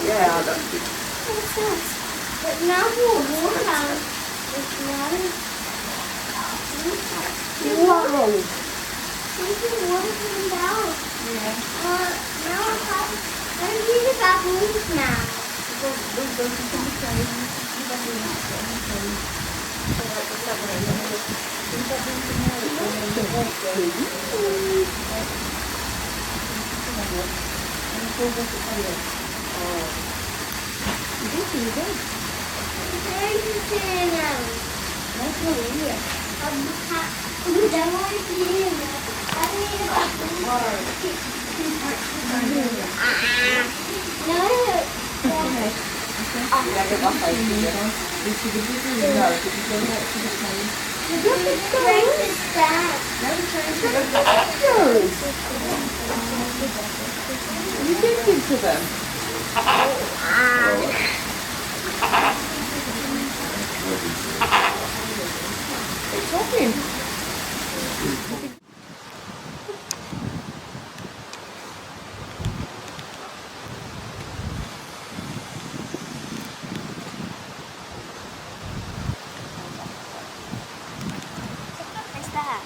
Yeah, I don't think. But now we'll walk down this water. Wow! There's the water coming down. Yeah. Now I'm see the baboons now. You did into them. It's talking. What's that?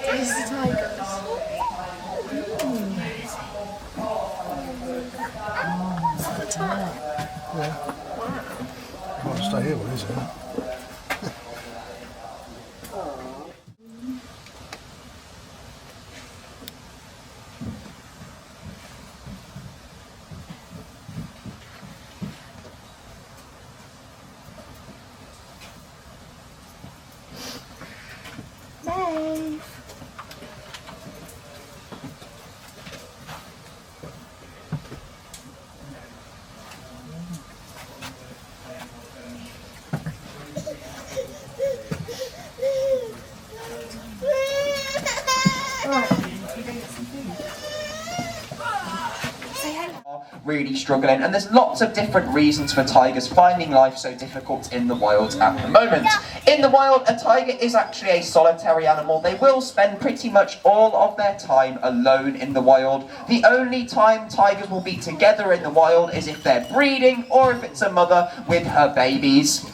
This is tigers. Another time. Yeah. Wow. Might stay here, what is it? Bye. Really struggling, and there's lots of different reasons for tigers finding life so difficult in the wild at the moment. In the wild, a tiger is actually a solitary animal. They will spend pretty much all of their time alone in the wild. The only time tigers will be together in the wild is if they're breeding or if it's a mother with her babies.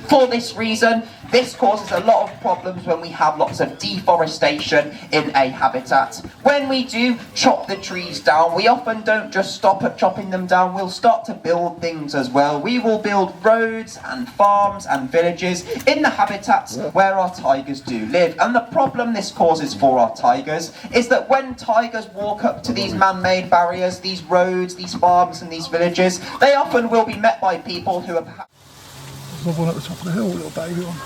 For this reason, this causes a lot of problems when we have lots of deforestation in a habitat. When we do chop the trees down, we often don't just stop at chopping them down, we'll start to build things as well. We will build roads and farms and villages in the habitats where our tigers do live. And the problem this causes for our tigers is that when tigers walk up to these man-made barriers, these roads, these farms and these villages, they often will be met by people who are perhaps... There's another one at the top of the hill, little baby one.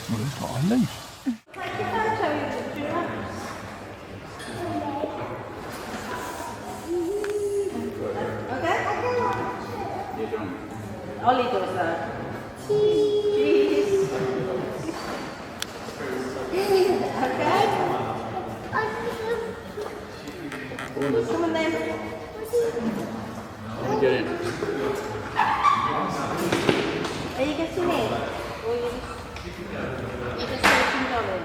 Well, it's got a leaf. Ollie does that. Cheese. Okay. Come on then. Get in. Are you getting in? Or you just taking Dolly?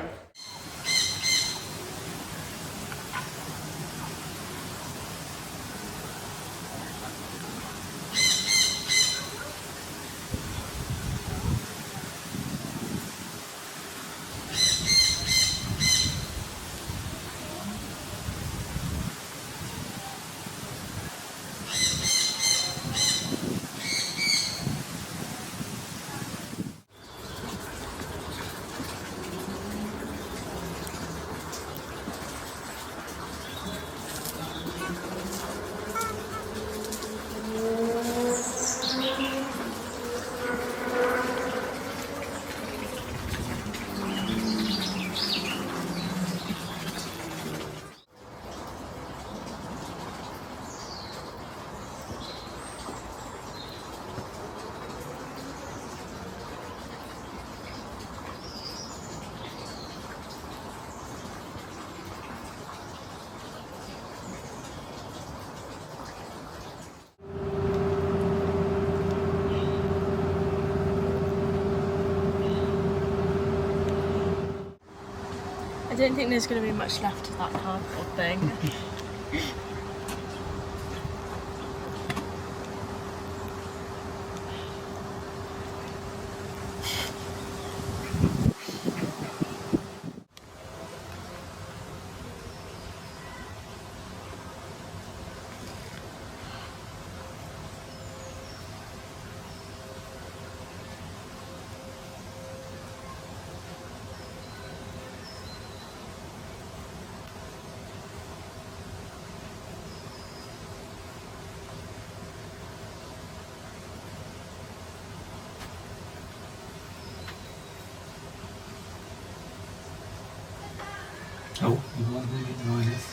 I don't think there's going to be much left of that cardboard thing. Oh, you want to get the noise?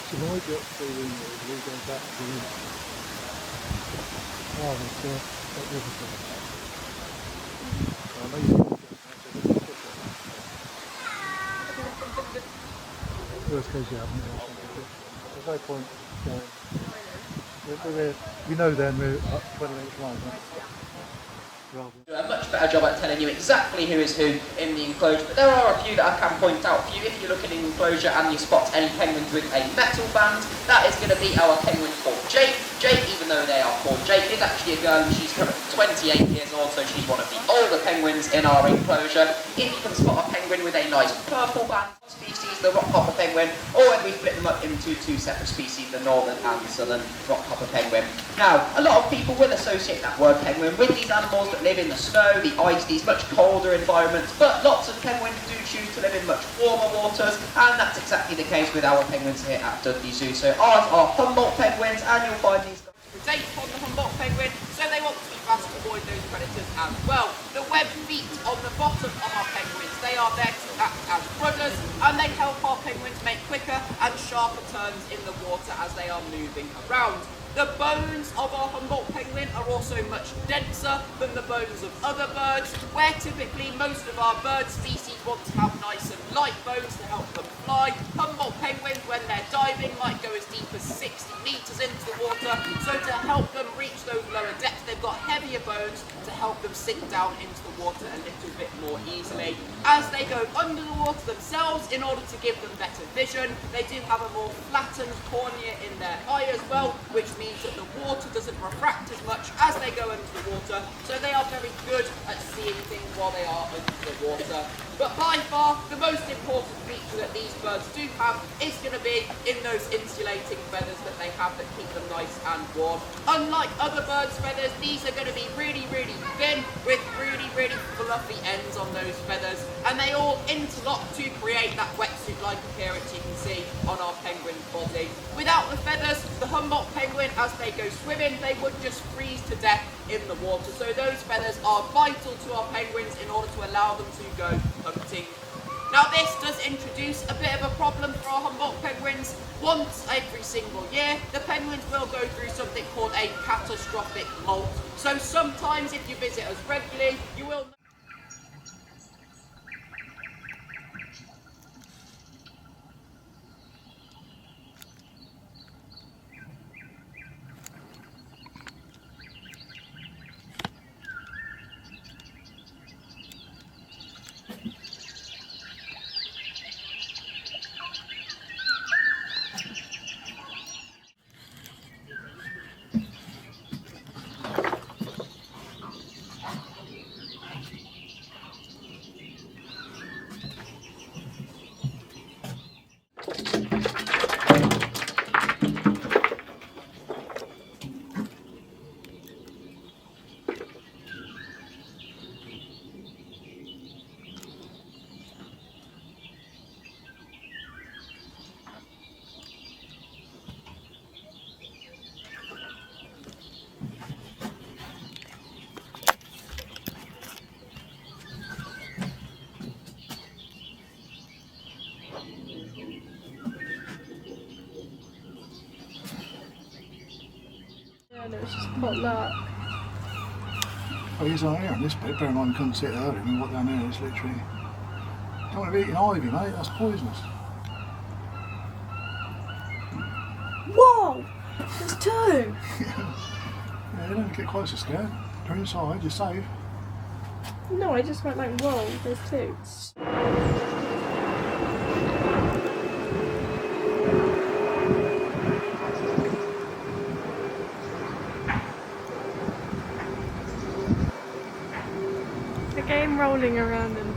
So when we get to the we'll go back to the that river thing. I know you worst case you haven't. There's no point going. We know then we're up 20 minutes long. Do a much better job at telling you exactly who is who in the enclosure, but there are a few that I can point out for you. If you look at the enclosure and you spot any penguins with a metal band, that is going to be our penguin called Jake. Jake, even though they are called Jake, is actually a girl and she's currently 28 years old, so she's one of the older penguins in our enclosure. If you can spot a penguin with a nice purple band, species, the rockhopper penguin, or when we split them up into two separate species, the northern and southern rockhopper penguin. Now, a lot of people will associate that word penguin with these animals that live in the snow, the ice, these much colder environments, but lots of penguins do choose to live in much warmer waters, and that's exactly the case with our penguins here at Dudley Zoo. So ours are Humboldt penguins, and you'll find these guys on the Humboldt penguin, so they want to be fast to avoid those predators as well. The webbed feet on the bottom of our penguins, they are there to act as rudders, and they help our penguins make quicker and sharper turns in the water as they are moving around. The bones of our Humboldt penguin are also much denser than the bones of other birds, where typically most of our bird species want to have nice and light bones to help them fly. Humboldt penguins, when they're diving, might go as deep as 60 metres into the water, so to help them reach those lower depths, they've got heavier bones to help them sink down into the water a little bit more easily. As they go under the water themselves, in order to give them better vision, they do have a more flattened cornea in their eye as well, which means that the water doesn't refract as much as they go into the water, so they are very good at seeing things while they are under the water. But by far, the most important feature that these birds do have is going to be in those insulating feathers that they have that keep them nice and warm. Unlike other birds' feathers, these are going to be really, really thin with really, really fluffy ends on those feathers, and they all interlock to create that wetsuit-like appearance you can see on our penguin's body. Without the feathers, the Humboldt penguin, as they go swimming, they would just freeze to death in the water. So those feathers are vital to our penguins in order to allow them to go hunting. Now this does introduce a bit of a problem for our Humboldt penguins. Once every single year, the penguins will go through something called a catastrophic molt. So sometimes if you visit us regularly, you will... And it was just potluck. Oh, he's on here on this bit. Bear in mind, you couldn't see it earlier. I mean, what down there is literally. Don't want to be eating ivy, mate. That's poisonous. Whoa! There's two! Yeah, don't get close to scared. They're inside, you're safe. No, I just went like, whoa, there's two. The game rolling around in